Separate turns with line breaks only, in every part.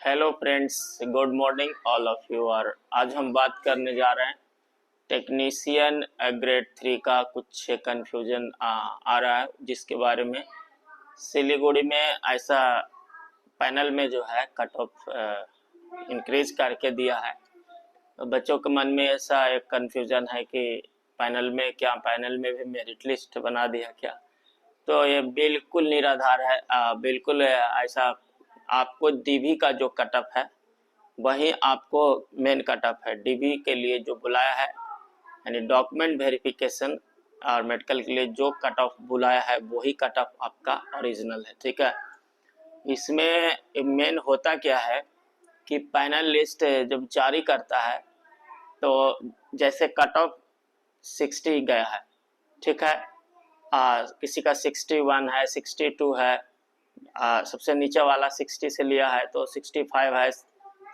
Hello friends, good morning all of you. और आज हम बात करने जा रहे हैं टेक्नीशियन ग्रेड 3 का कुछ कन्फ्यूजन आ रहा है, जिसके बारे में सिलीगुड़ी में ऐसा पैनल में जो है कट ऑफ इंक्रीज करके दिया है। तो बच्चों के मन में ऐसा एक कन्फ्यूजन है कि पैनल में भी मेरिट लिस्ट बना दिया क्या। तो ये बिल्कुल निराधार है। बिल्कुल ऐसा आपको डीबी का जो कटअप है वही आपको मेन कटअप है। डीबी के लिए जो बुलाया है यानी डॉक्यूमेंट वेरिफिकेशन और मेडिकल के लिए जो कट ऑफ बुलाया है वही कट ऑफ आपका ओरिजिनल है, ठीक है। इसमें मेन होता क्या है कि पैनल लिस्ट जब जारी करता है तो जैसे कट ऑफ 60 गया है, ठीक है। किसी का 61 है, 62 है, सबसे नीचे वाला 60 से लिया है तो 65 है,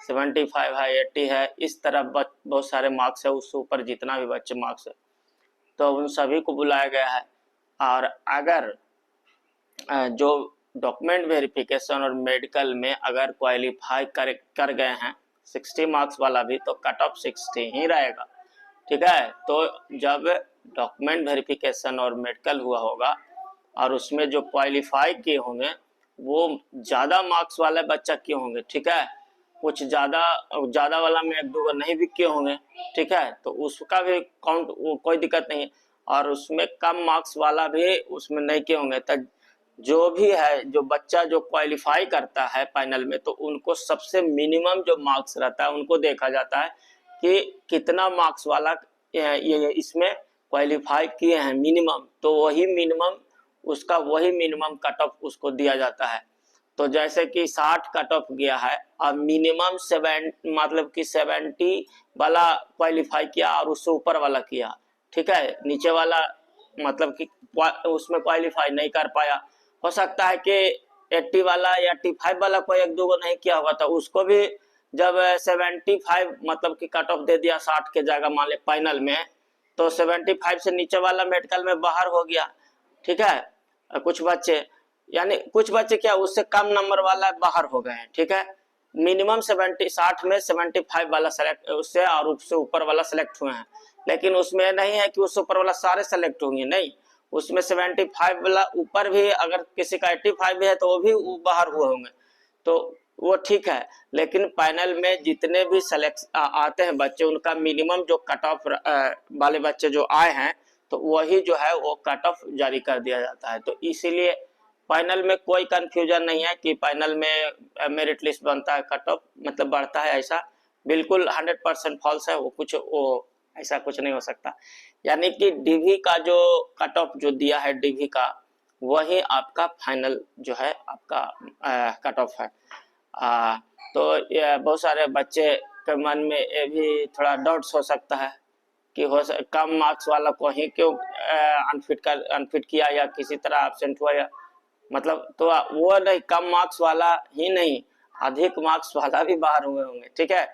75 है, 80 है। इस तरह बहुत सारे मार्क्स है, उससे ऊपर जितना भी बच्चे मार्क्स है तो उन सभी को बुलाया गया है। और अगर जो डॉक्यूमेंट वेरिफिकेशन और मेडिकल में अगर क्वालिफाई कर गए हैं 60 मार्क्स वाला भी, तो कट ऑफ 60 ही रहेगा, ठीक है। तो जब डॉक्यूमेंट वेरिफिकेशन और मेडिकल हुआ होगा और उसमें जो क्वालिफाई किए होंगे वो ज़्यादा मार्क्स वाले बच्चा किए होंगे, ठीक है। कुछ ज़्यादा वाला में एक दो नहीं भी किए होंगे, ठीक है, तो उसका भी काउंट कोई दिक्कत नहीं है। और उसमें कम मार्क्स वाला भी उसमें नहीं किए होंगे तो जो भी है, जो बच्चा जो क्वालिफाई करता है फाइनल में, तो उनको सबसे मिनिमम जो मार्क्स रहता है उनको देखा जाता है कि कितना मार्क्स वाला ये इसमें क्वालिफाई किए हैं मिनिमम, तो वही मिनिमम कट ऑफ उसको दिया जाता है। तो जैसे कि 60 कट ऑफ गया है और मिनिमम 7 मतलब कि 70 वाला क्वालिफाई किया और उससे ऊपर वाला किया, ठीक है। नीचे वाला मतलब कि उसमें क्वालिफाई नहीं कर पाया, हो सकता है कि 80 वाला या 85 वाला कोई एक दो नहीं किया होगा, तो उसको भी जब 75 मतलब कि कट ऑफ दे दिया 60 के जगह मान ले फाइनल में, तो 75 से नीचे वाला मेडिकल में बाहर हो गया, ठीक है। कुछ बच्चे क्या उससे कम नंबर वाला बाहर हो गए हैं, ठीक है। मिनिमम 60 में 75 वाला सेलेक्ट उससे और उससे ऊपर वाला सेलेक्ट हुए हैं, लेकिन उसमें नहीं है कि उससे ऊपर वाला सारे सेलेक्ट होंगे, नहीं। उसमें 75 वाला ऊपर भी अगर किसी का 85 भी है तो वो भी बाहर हुए होंगे, तो वो ठीक है। लेकिन पैनल में जितने भी सेलेक्ट आते हैं बच्चे, उनका मिनिमम जो कट ऑफ वाले बच्चे जो आए हैं तो वही जो है वो कट ऑफ जारी कर दिया जाता है। तो इसीलिए फाइनल में कोई कंफ्यूजन नहीं है कि फाइनल में मेरिट लिस्ट बनता है, कट ऑफ मतलब बढ़ता है, ऐसा बिल्कुल 100% फॉल्स है। वो ऐसा कुछ नहीं हो सकता। यानी कि डीवी का जो कट ऑफ जो दिया है डीवी का, वही आपका फाइनल जो है आपका कट ऑफ है। तो ये बहुत सारे बच्चे के मन में ये भी थोड़ा डाउट्स हो सकता है कि कम मार्क्स वाला को ही क्यों अनफिट किया या किसी तरह एब्सेंट हुआ, या मतलब तो वो नहीं, कम मार्क्स वाला ही नहीं, अधिक मार्क्स वाला भी बाहर हुए होंगे, ठीक है।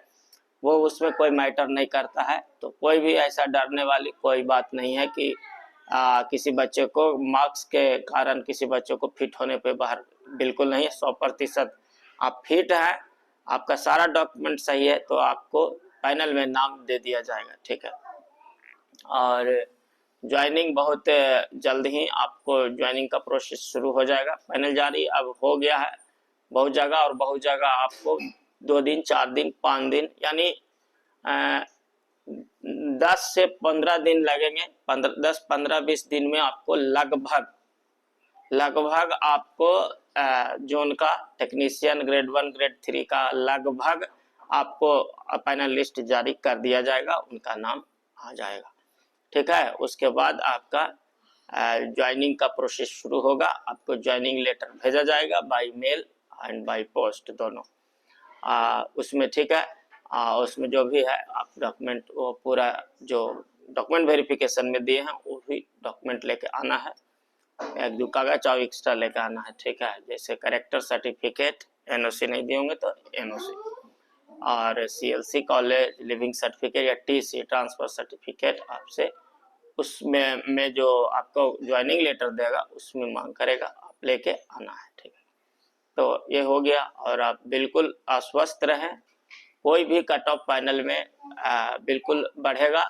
वो उसमें कोई मैटर नहीं करता है। तो कोई भी ऐसा डरने वाली कोई बात नहीं है कि किसी बच्चे को मार्क्स के कारण किसी बच्चे को फिट होने पे बाहर, बिल्कुल नहीं। 100% आप फिट हैं, आपका सारा डॉक्यूमेंट सही है, तो आपको फाइनल में नाम दे दिया जाएगा, ठीक है। और ज्वाइनिंग बहुत जल्द ही आपको ज्वाइनिंग का प्रोसेस शुरू हो जाएगा। फाइनल जारी अब हो गया है बहुत जगह, और बहुत जगह आपको 2 दिन, 4 दिन, 5 दिन यानी 10 से 15 दिन लगेंगे। 10, 15, 20 दिन में आपको लगभग आपको जो उनका टेक्नीशियन ग्रेड 1 ग्रेड 3 का लगभग आपको फाइनल लिस्ट जारी कर दिया जाएगा, उनका नाम आ जाएगा, ठीक है। उसके बाद आपका ज्वाइनिंग का प्रोसेस शुरू होगा। आपको ज्वाइनिंग लेटर भेजा जाएगा by mail and by post दोनों। उसमें ठीक है, उसमें जो भी है आप डॉक्यूमेंट, वो पूरा जो डॉक्यूमेंट वेरिफिकेशन में दिए हैं वो भी डॉक्यूमेंट लेके आना है। एक दो कागज और एक्स्ट्रा लेके आना है, ठीक है। जैसे करेक्टर सर्टिफिकेट, एनओसी नहीं दिए होंगे तो एनओसी, और सीएलसी कॉलेज लिविंग सर्टिफिकेट या टीसी ट्रांसफर सर्टिफिकेट आपसे उसमें जो आपको ज्वाइनिंग लेटर देगा उसमें मांग करेगा, आप लेके आना है, ठीक है। तो ये हो गया, और आप बिल्कुल आश्वस्त रहें, कोई भी कट ऑफ फाइनल में बिल्कुल बढ़ेगा,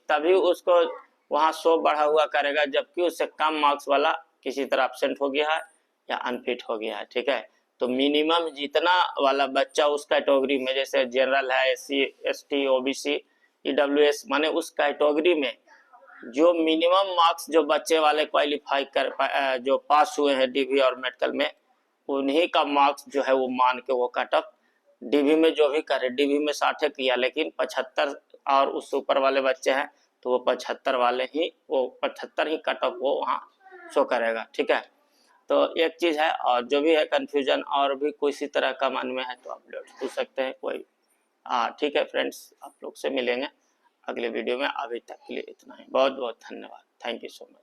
तभी उसको वहाँ 100 बढ़ा हुआ करेगा, जबकि उससे कम मार्क्स वाला किसी तरह एब्सेंट हो गया है या अनफिट हो गया है। ठीक है, तो मिनिमम जितना वाला बच्चा उस कैटेगरी में, जैसे जनरल है, SC ST OBC EWS, माने उस कैटेगरी में जो मिनिमम मार्क्स जो बच्चे वाले क्वालिफाई जो पास हुए हैं DV और मेडिकल में, उन्हीं का मार्क्स जो है वो मान के वो कट ऑफ DV में जो भी करे, DV में 60 किया, लेकिन 75 और उससे ऊपर वाले बच्चे हैं तो वो 75 वाले ही, वो 75 ही कट ऑफ वो वहाँ शो करेगा। ठीक है, तो एक चीज है, और जो भी है कंफ्यूजन और भी किसी तरह का मन में है तो आप लोग पूछ सकते हैं कोई। ठीक है फ्रेंड्स, आप लोग से मिलेंगे अगले वीडियो में। अभी तक के लिए इतना ही, बहुत बहुत धन्यवाद, थैंक यू सो मच।